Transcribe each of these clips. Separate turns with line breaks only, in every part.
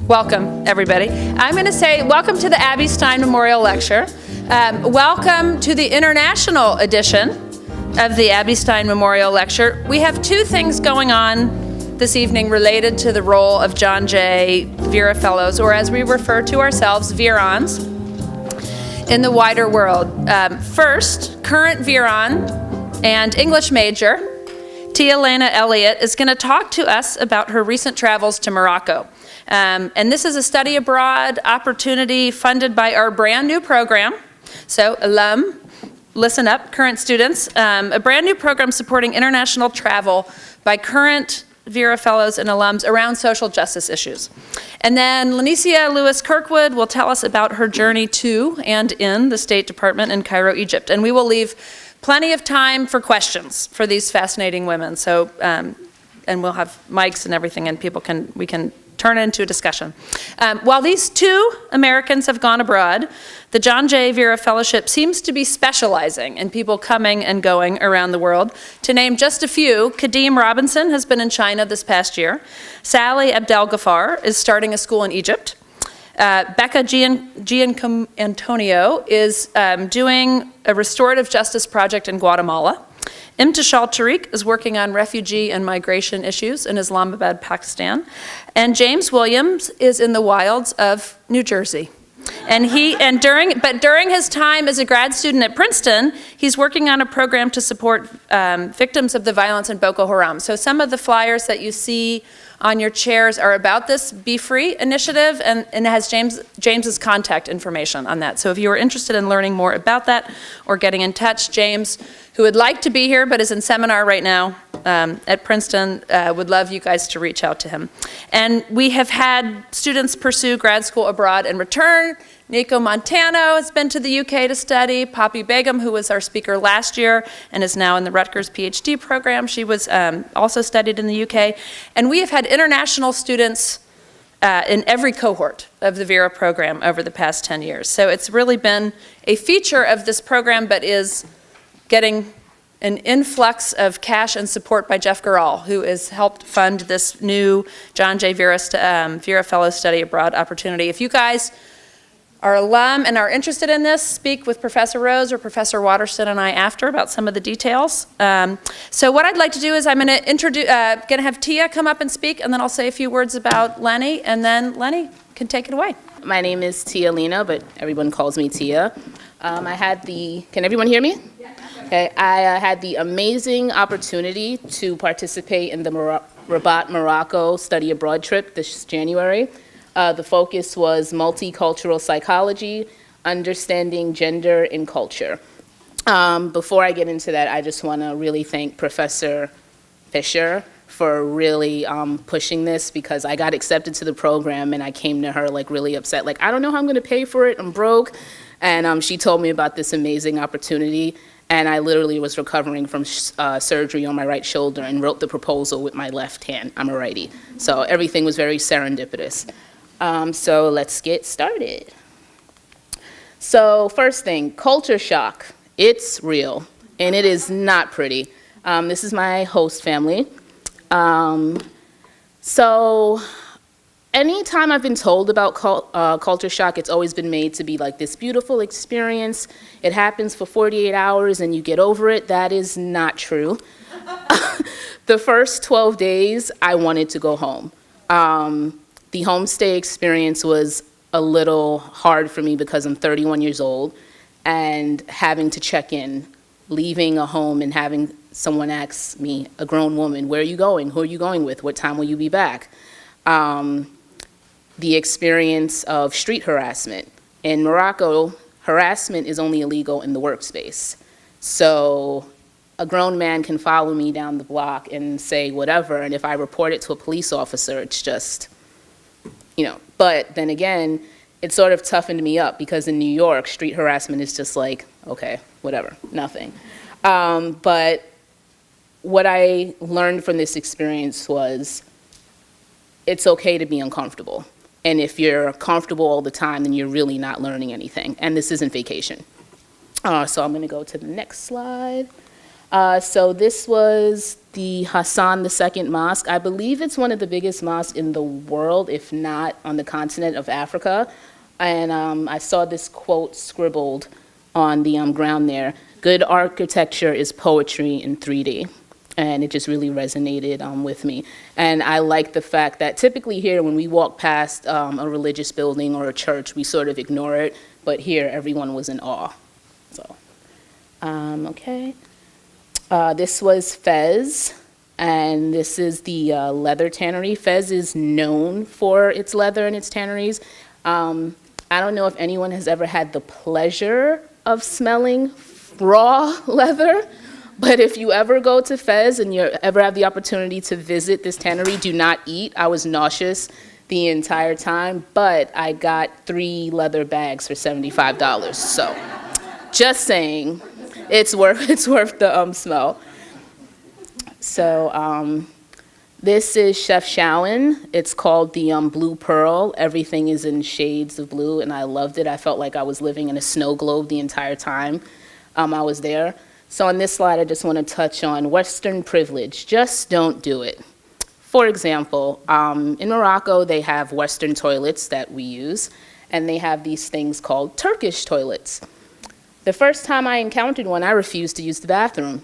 Welcome, everybody. I'm going to say welcome to the Abby Stein Memorial Lecture. Welcome to the international edition of the Abby Stein Memorial Lecture. We have two things going on this evening related to the role of John Jay VERA Fellows, or as we refer to ourselves, Verons, in the wider world. First, current Veron and English major, Tia Lena Elliott, is going to talk to us about her recent travels to Morocco. And this is a study abroad opportunity funded by our brand new program. So Alum, listen up, current students. A brand new program supporting international travel by current VERA Fellows and alums around social justice issues. And then Lencia Lewis-Kirkwood will tell us about her journey to and in the State Department in Cairo, Egypt. And we will leave plenty of time for questions for these fascinating women. So, and we'll have mics and everything, and we can turn it into a discussion. While these two Americans have gone abroad, the John Jay VERA Fellowship seems to be specializing in people coming and going around the world. To name just a few, Kadeem Robinson has been in China this past year. Sally Abdel Ghaffar is starting a school in Egypt. Becca Gianantonio is doing a restorative justice project in Guatemala. Imtishal Tariq is working on refugee and migration issues in Islamabad, Pakistan. And James Williams is in the wilds of New Jersey. And during his time as a grad student at Princeton, he's working on a program to support victims of the violence in Boko Haram. So some of the flyers that you see on your chairs are about this Be Free initiative, and it has James's contact information on that. So if you are interested in learning more about that or getting in touch, James, who would like to be here but is in seminar right now at Princeton, would love you guys to reach out to him. And we have had students pursue grad school abroad and return. Nico Montano has been to the UK to study. Poppy Begum, who was our speaker last year and is now in the Rutgers PhD program, she was also studied in the UK. And we have had international students in every cohort of the VERA program over the past 10 years. So it's really been a feature of this program, but is getting an influx of cash and support by Jeff Garral, who has helped fund this new John Jay VERA Fellow Study Abroad opportunity. If you guys are alum and are interested in this, speak with Professor Rose or Professor Waterston and I after about some of the details. So what I'd like to do is I'm going to have Tia come up and speak, and then I'll say a few words about Lenny, and then Lenny can take it away.
My name is Tia Lena, but everyone calls me Tia. Can everyone hear me? Yeah. Okay, I had the amazing opportunity to participate in the Rabat, Morocco study abroad trip this January. The focus was multicultural psychology, understanding gender and culture. Before I get into that, I just want to really thank Professor Fisher for really pushing this, because I got accepted to the program and I came to her like really upset, like, I don't know how I'm going to pay for it, I'm broke. And she told me about this amazing opportunity, and I literally was recovering from surgery on my right shoulder and wrote the proposal with my left hand. I'm a righty. So everything was very serendipitous. So let's get started. So first thing, culture shock. It's real, and it is not pretty. This is my host family. So anytime I've been told about culture shock, it's always been made to be like this beautiful experience. It happens for 48 hours and you get over it. That is not true. The first 12 days, I wanted to go home. The homestay experience was a little hard for me because I'm 31 years old, and having to check in, leaving a home and having someone ask me, a grown woman, where are you going? Who are you going with? What time will you be back? The experience of street harassment. In Morocco, harassment is only illegal in the workspace. So a grown man can follow me down the block and say whatever, and if I report it to a police officer, it's just, but then again, it sort of toughened me up, because in New York, street harassment is just like, okay, whatever, nothing. But what I learned from this experience was it's okay to be uncomfortable. And if you're comfortable all the time, then you're really not learning anything. And this isn't vacation. So I'm going to go to the next slide. So this was the Hassan II Mosque. I believe it's one of the biggest mosques in the world, if not on the continent of Africa. And I saw this quote scribbled on the ground there: "Good architecture is poetry in 3D." And it just really resonated with me. And I like the fact that typically here, when we walk past a religious building or a church, we sort of ignore it. But here, everyone was in awe. So, okay. This was Fez, and this is the leather tannery. Fez is known for its leather and its tanneries. I don't know if anyone has ever had the pleasure of smelling raw leather, but if you ever go to Fez and you ever have the opportunity to visit this tannery, do not eat. I was nauseous the entire time, but I got 3 leather bags for $75. So, just saying, it's worth the smell. So, this is Chef Shawan. It's called the Blue Pearl. Everything is in shades of blue, and I loved it. I felt like I was living in a snow globe the entire time I was there. So on this slide, I just want to touch on Western privilege. Just don't do it. For example, in Morocco, they have Western toilets that we use, and they have these things called Turkish toilets. The first time I encountered one, I refused to use the bathroom.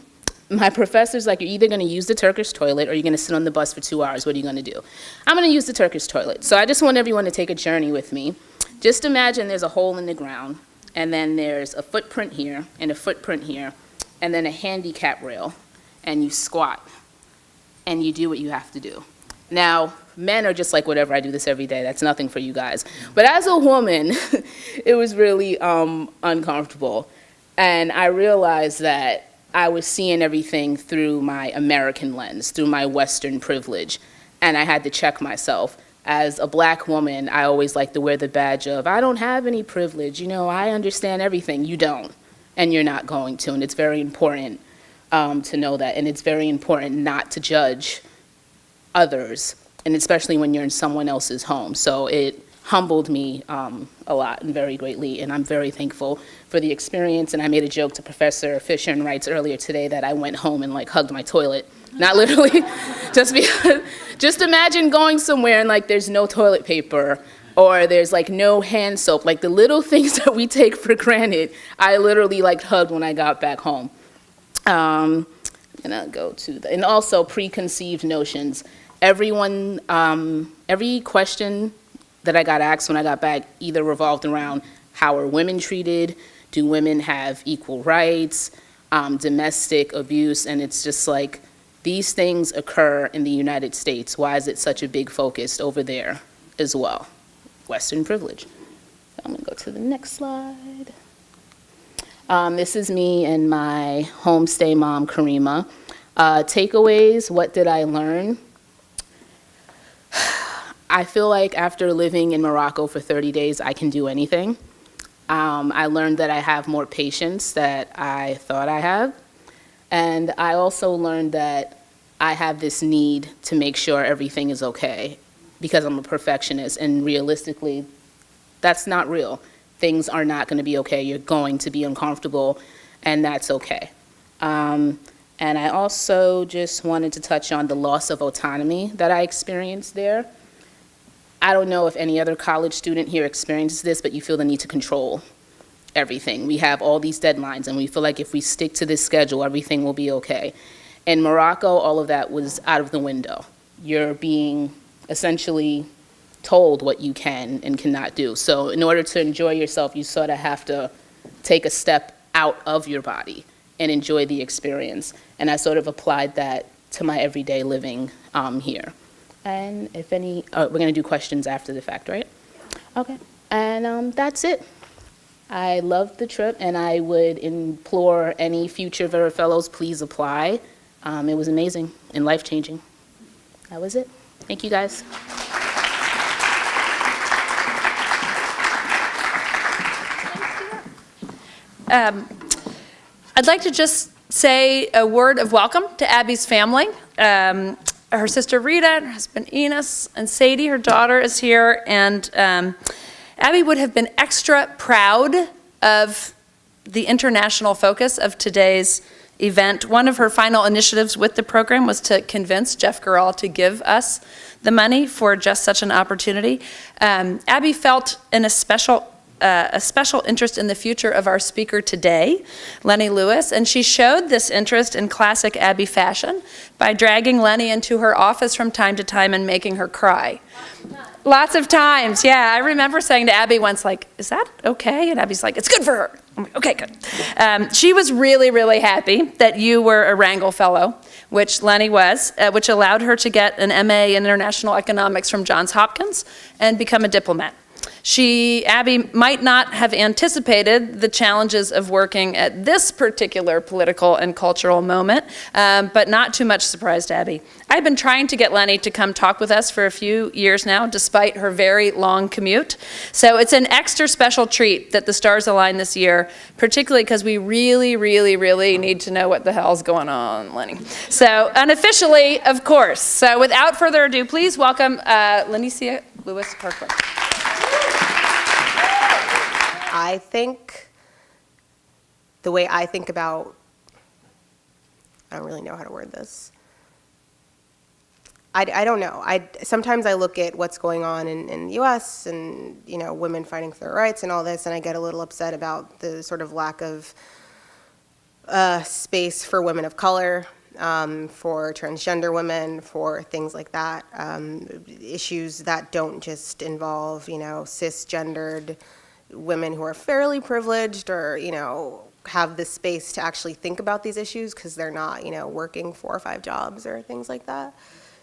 My professor's like, "You're either going to use the Turkish toilet or you're going to sit on the bus for 2 hours. What are you going to do?" I'm going to use the Turkish toilet. So I just want everyone to take a journey with me. Just imagine there's a hole in the ground, and then there's a footprint here and a footprint here, and then a handicap rail, and you squat, and you do what you have to do. Now, men are just like, whatever, I do this every day, that's nothing for you guys. But as a woman, it was really uncomfortable. And I realized that I was seeing everything through my American lens, through my Western privilege, and I had to check myself. As a black woman, I always like to wear the badge of, I don't have any privilege, you know, I understand everything. You don't. And you're not going to, and it's very important to know that, and it's very important not to judge others, and especially when you're in someone else's home. So it humbled me a lot and very greatly, and I'm very thankful for the experience. And I made a joke to Professor Fisher and Wrights earlier today that I went home and like hugged my toilet, not literally, just because. Just imagine going somewhere and like there's no toilet paper, or there's like no hand soap, like the little things that we take for granted. I literally like hugged when I got back home. And I'll go to the, and also preconceived notions. Everyone, every question that I got asked when I got back either revolved around how are women treated, do women have equal rights, domestic abuse, and it's just like these things occur in the United States. Why is it such a big focus over there as well? Western privilege. I'm gonna go to the next slide. This is me and my homestay mom, Karima. Takeaways, what did I learn? I feel like after living in Morocco for 30 days, I can do anything. I learned that I have more patience than I thought I have. And I also learned that I have this need to make sure everything is okay, because I'm a perfectionist, and realistically, that's not real. Things are not going to be okay. You're going to be uncomfortable, and that's okay. And I also just wanted to touch on the loss of autonomy that I experienced there. I don't know if any other college student here experiences this, but you feel the need to control everything. We have all these deadlines, and we feel like if we stick to this schedule, everything will be okay. In Morocco, all of that was out of the window. You're being essentially told what you can and cannot do. So in order to enjoy yourself, you sort of have to take a step out of your body and enjoy the experience. And I sort of applied that to my everyday living here. And if any, we're gonna do questions after the fact, right? Okay, and that's it. I loved the trip, and I would implore any future VERA Fellows, please apply. It was amazing and life-changing. That was it. Thank you, guys.
I'd like to just say a word of welcome to Abby's family. Her sister Rita, her husband Enos, and Sadie, her daughter, is here. And Abby would have been extra proud of the international focus of today's event. One of her final initiatives with the program was to convince Jeff Garral to give us the money for just such an opportunity. Abby felt a special interest in the future of our speaker today, Lenny Lewis, and she showed this interest in classic Abby fashion by dragging Lenny into her office from time to time and making her cry. Lots of times, yeah. I remember saying to Abby once, like, is that okay? And Abby's like, it's good for her. I'm like, okay, good. She was really, really happy that you were a Wrangell Fellow, which Lenny was, which allowed her to get an MA in International Economics from Johns Hopkins and become a diplomat. Abby might not have anticipated the challenges of working at this particular political and cultural moment, but not too much surprised Abby. I've been trying to get Lenny to come talk with us for a few years now, despite her very long commute. So it's an extra special treat that the stars align this year, particularly because we really, really, really need to know what the hell's going on, Lenny. So unofficially, of course. So without further ado, please welcome Lencia Lewis-Kirkwood.
I think the way I think about, I don't really know how to word this. I don't know. Sometimes I look at what's going on in the U.S. and, you know, women fighting for their rights and all this, and I get a little upset about the sort of lack of space for women of color, for transgender women, for things like that, issues that don't just involve, you know, cisgendered women who are fairly privileged or, you know, have the space to actually think about these issues because they're not, you know, working 4 or 5 jobs or things like that.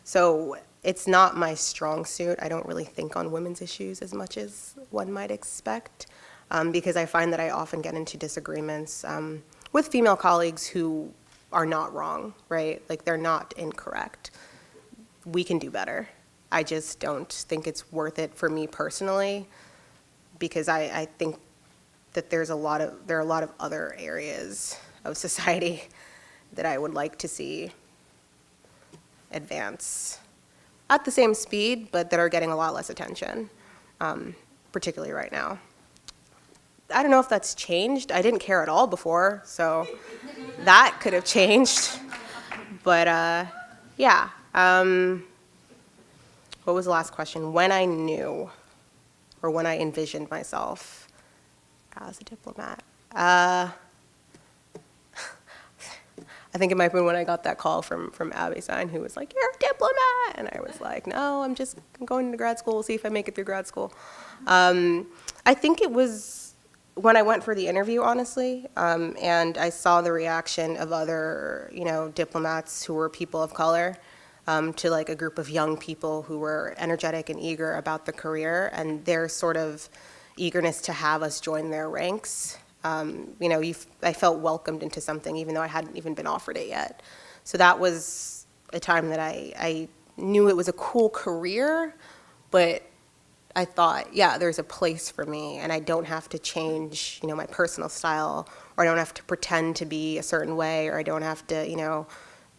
So it's not my strong suit. I don't really think on women's issues as much as one might expect, because I find that I often get into disagreements with female colleagues who are not wrong, right? Like, they're not incorrect. We can do better. I just don't think it's worth it for me personally, because I think that there are a lot of other areas of society that I would like to see advance at the same speed, but that are getting a lot less attention, particularly right now. I don't know if that's changed. I didn't care at all before, so that could have changed. But yeah. What was the last question? When I knew, or when I envisioned myself as a diplomat. I think it might have been when I got that call from Abby Stein, who was like, "You're a diplomat," and I was like, "No, I'm going to grad school. We'll see if I make it through grad school." I think it was when I went for the interview, honestly, and I saw the reaction of other, you know, diplomats who were people of color, to like a group of young people who were energetic and eager about the career, and their sort of eagerness to have us join their ranks. You know, I felt welcomed into something even though I hadn't even been offered it yet. So that was a time that I knew it was a cool career, but I thought, yeah, there's a place for me, and I don't have to change, you know, my personal style, or I don't have to pretend to be a certain way, or I don't have to, you know,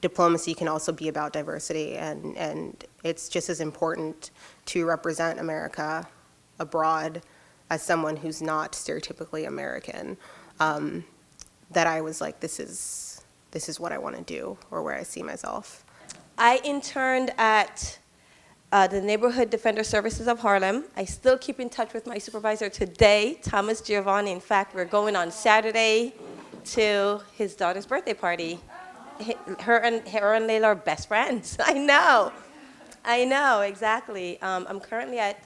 diplomacy can also be about diversity, and it's just as important to represent America abroad as someone who's not stereotypically American, that I was like, this is what I want to do, or where I see myself.
I interned at the Neighborhood Defender Services of Harlem. I still keep in touch with my supervisor today, Thomas Giovanni. In fact, we're going on Saturday to his daughter's birthday party. Her and Layla are best friends. I know, exactly. I'm currently at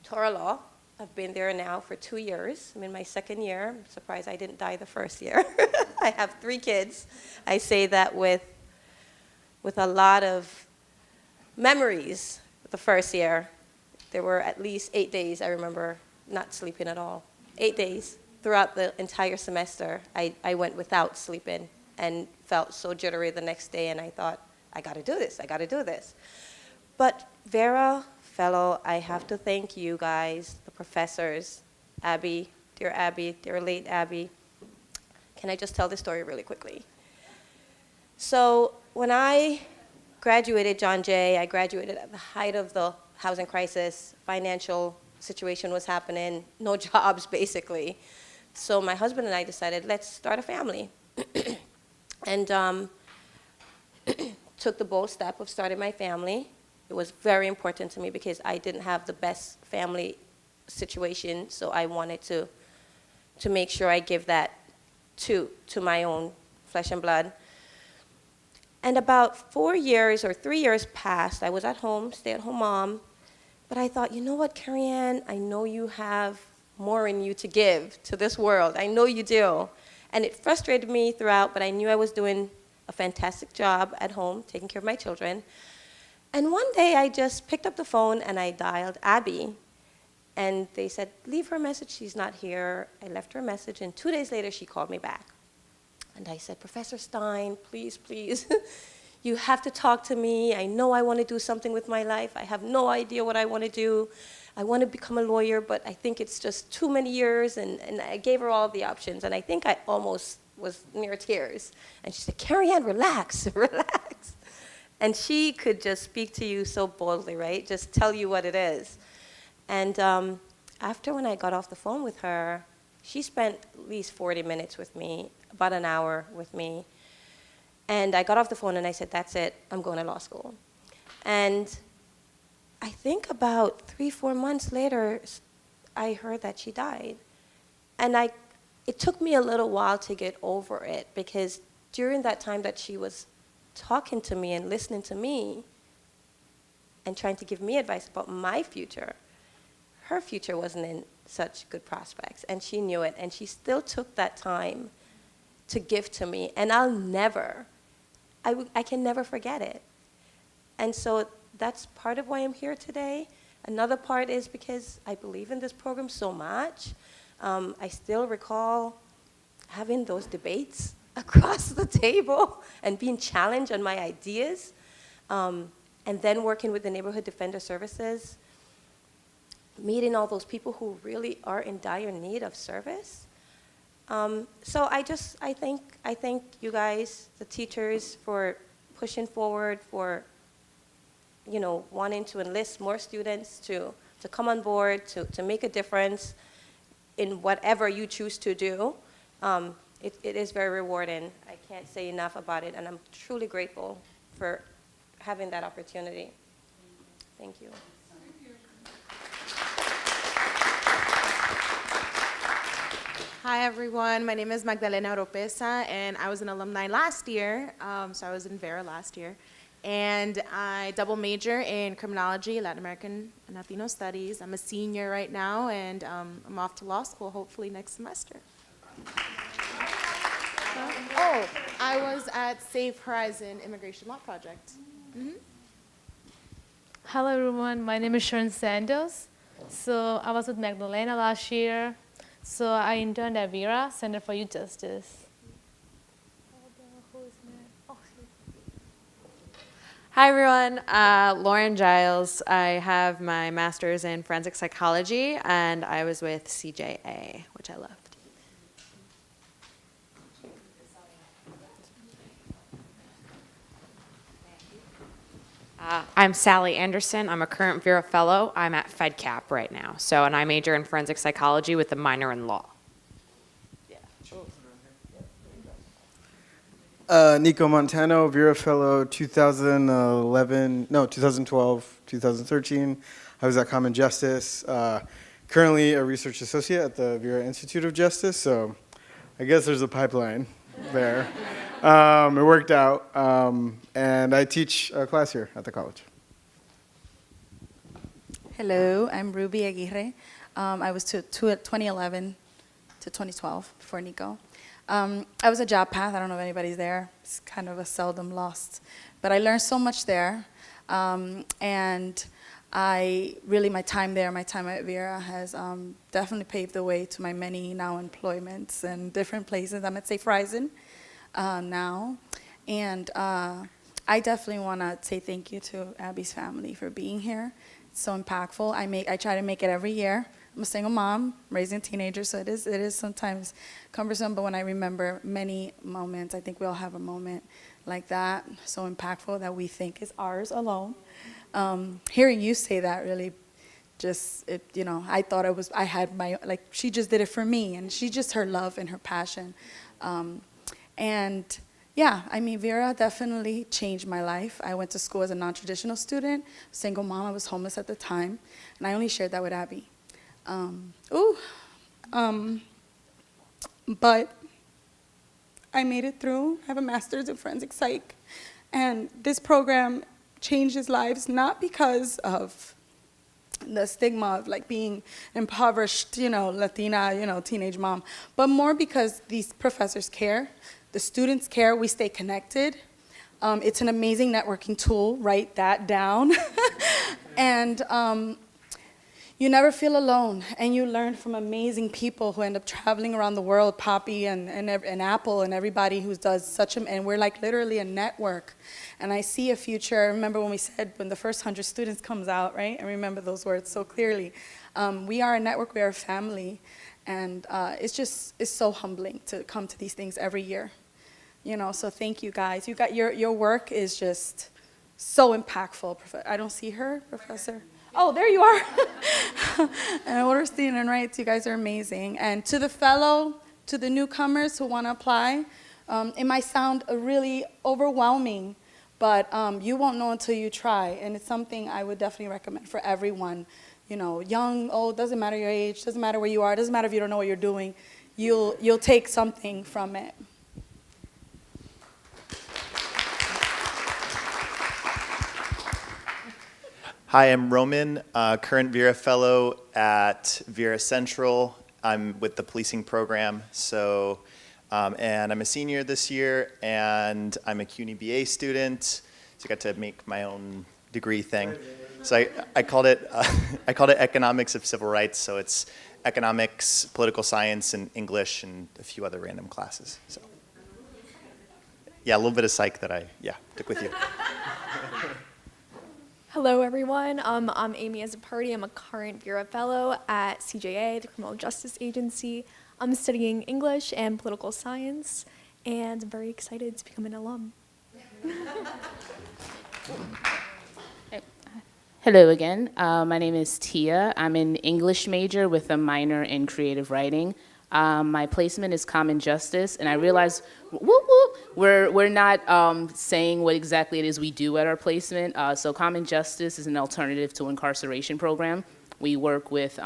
Torah Law. I've been there now for 2 years. I'm in my second year. I'm surprised I didn't die the first year. I have 3 kids. I say that with a lot of memories. The first year, there were at least 8 days I remember not sleeping at all. 8 days throughout the entire semester. I went without sleeping and felt so jittery the next day, and I thought, I gotta do this. But Vera Fellow, I have to thank you guys, the professors, Abby, dear late Abby. Can I just tell this story really quickly? So when I graduated John Jay, I graduated at the height of the housing crisis. Financial situation was happening, no jobs basically. So my husband and I decided, let's start a family. and took the bold step of starting my family. It was very important to me because I didn't have the best family situation, so I wanted to make sure I give that to my own flesh and blood. And about 4 years or 3 years passed. I was at home, stay-at-home mom, but I thought, you know what, Carrie-Ann, I know you have more in you to give to this world. I know you do. And it frustrated me throughout, but I knew I was doing a fantastic job at home, taking care of my children. And one day I just picked up the phone and I dialed Abby. And they said, leave her a message, she's not here. I left her a message, and 2 days later she called me back. And I said, Professor Stein, please, please, you have to talk to me. I know I want to do something with my life. I have no idea what I want to do. I want to become a lawyer, but I think it's just too many years. And I gave her all the options, and I think I almost was near tears. And she said, Carrie-Ann, relax, relax. And she could just speak to you so boldly, right? Just tell you what it is. And after when I got off the phone with her, she spent at least 40 minutes with me, about an hour with me. And I got off the phone and I said, that's it, I'm going to law school. And I think about 3-4 months later, I heard that she died. And it took me a little while to get over it, because during that time that she was talking to me and listening to me and trying to give me advice about my future, her future wasn't in such good prospects, and she knew it, and she still took that time to give to me, and I can never forget it. And so that's part of why I'm here today. Another part is because I believe in this program so much. I still recall having those debates across the table and being challenged on my ideas, and then working with the Neighborhood Defender Services, meeting all those people who really are in dire need of service. So I thank you guys, the teachers, for pushing forward, for wanting to enlist more students to come on board, to make a difference in whatever you choose to do. It is very rewarding. I can't say enough about it, and I'm truly grateful for having that opportunity. Thank you.
Hi everyone, my name is Magdalena Oropesa, and I was an alumni last year, so I was in VERA last year. And I double major in criminology, Latin American and Latino studies. I'm a senior right now, and I'm off to law school hopefully next semester. Oh, I was at Safe Horizon Immigration Law Project.
Hello everyone, my name is Sharon Santos. So I was with Magdalena last year. So I interned at VERA, Center for Youth Justice.
Hi everyone, Lauren Giles. I have my master's in forensic psychology, and I was with CJA, which I loved.
I'm Sally Anderson. I'm a current VERA Fellow. I'm at FedCap right now. And I major in forensic psychology with a minor in law.
Nico Montano, VERA Fellow 2012, 2013. I was at Common Justice. Currently a research associate at the VERA Institute of Justice, so I guess there's a pipeline there. It worked out, and I teach a class here at the college.
Hello, I'm Ruby Aguirre. I was 2011 to 2012 before Nico. I was a job path. I don't know if anybody's there. It's kind of a seldom lost. But I learned so much there. And my time there, my time at VERA has definitely paved the way to my many now employments and different places. I'm at Safe Horizon now. And I definitely want to say thank you to Abby's family for being here. It's so impactful. I try to make it every year. I'm a single mom, raising teenagers, so it is sometimes cumbersome, but when I remember many moments, I think we all have a moment like that, so impactful that we think is ours alone. Hearing you say that really just, I thought I had she just did it for me, and she just her love and her passion. And yeah, I mean, Vera definitely changed my life. I went to school as a non-traditional student, single mom. I was homeless at the time, and I only shared that with Abby. But I made it through. I have a master's in forensic psych, and this program changes lives not because of the stigma of like being impoverished, Latina, teenage mom, but more because these professors care, the students care, we stay connected. It's an amazing networking tool, write that down. And you never feel alone, and you learn from amazing people who end up traveling around the world, Poppy and Apple and everybody who does and we're like literally a network. And I see a future. I remember when we said when the first 100 students comes out, right? I remember those words so clearly. We are a network, we are a family, and it's so humbling to come to these things every year. So thank you guys. You got your work is just so impactful. I don't see her, Professor. Oh, there you are. And Orstein and Wright, you guys are amazing. And to the newcomers who want to apply, it might sound really overwhelming, but you won't know until you try. And it's something I would definitely recommend for everyone. Young, old, doesn't matter your age, doesn't matter where you are, doesn't matter if you don't know what you're doing. You'll take something from it.
Hi, I'm Roman, current VERA Fellow at VERA Central. I'm with the policing program, and I'm a senior this year, and I'm a CUNY BA student, so I got to make my own degree thing. So I called it Economics of Civil Rights, so it's economics, political science, and English, and a few other random classes. So yeah, a little bit of psych that I took with you.
Hello, everyone. I'm Amy Azzapardi. I'm a current VERA Fellow at CJA, the Criminal Justice Agency. I'm studying English and political science, and I'm very excited to become an alum.
Hello again. My name is Tia. I'm an English major with a minor in creative writing. My placement is Common Justice, and I realize we're not saying what exactly it is we do at our placement. So Common Justice is an alternative to incarceration program. We work with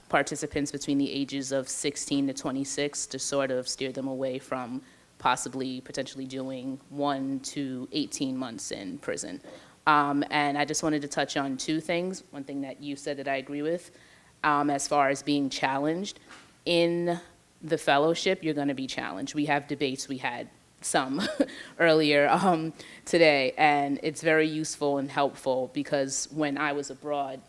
participants between the ages of 16 to 26 to sort of steer them away from potentially doing 1 to 18 months in prison. And I just wanted to touch on two things. One thing that you said that I agree with, as far as being challenged. In the fellowship, you're going to be challenged. We have debates. We had some earlier today, and it's very useful and helpful because when I was abroad,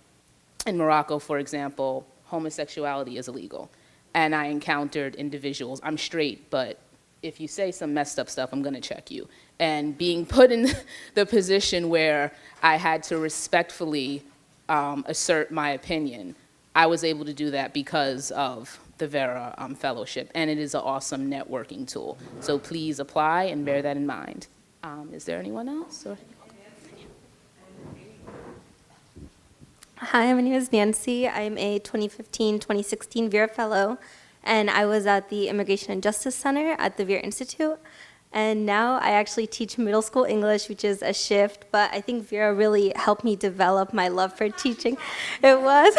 in Morocco, for example, homosexuality is illegal. And I encountered individuals, I'm straight, but if you say some messed up stuff, I'm going to check you. And being put in the position where I had to respectfully assert my opinion, I was able to do that because of the VERA Fellowship, and it is an awesome networking tool. So please apply and bear that in mind. Is there anyone else?
Hi, my name is Nancy. I'm a 2015-2016 VERA Fellow, and I was at the Immigration and Justice Center at the VERA Institute. And now I actually teach middle school English, which is a shift, but I think VERA really helped me develop my love for teaching. It was.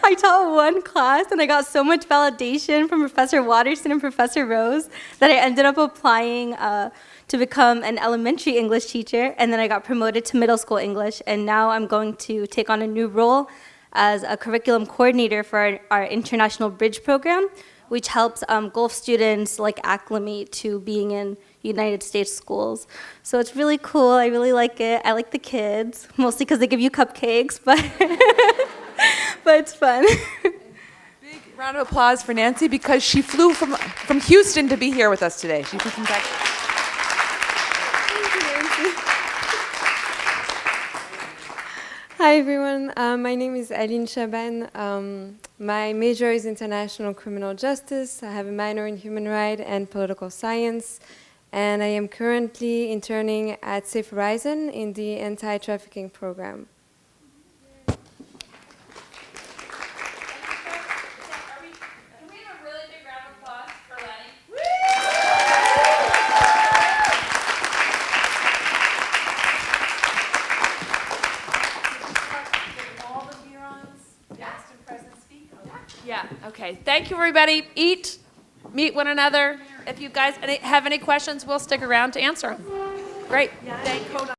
I taught one class, and I got so much validation from Professor Watterson and Professor Rose that I ended up applying to become an elementary English teacher, and then I got promoted to middle school English, and now I'm going to take on a new role as a curriculum coordinator for our International Bridge program, which helps Gulf students acclimate to being in United States schools. So it's really cool. I really like it. I like the kids, mostly because they give you cupcakes, but but it's fun.
Big round of applause for Nancy because she flew from Houston to be here with us today. She flew from Texas.
Thank you, Nancy.
Hi everyone, my name is Aline Chaban. My major is International Criminal Justice. I have a minor in Human Rights and Political Science, and I am currently interning at Safe Horizon in the Anti-Trafficking Program.
Can we have a really big round of applause for Lenny? Yeah, okay. Thank you, everybody. Eat, meet one another. If you guys have any questions, we'll stick around to answer them. Great. Hold on.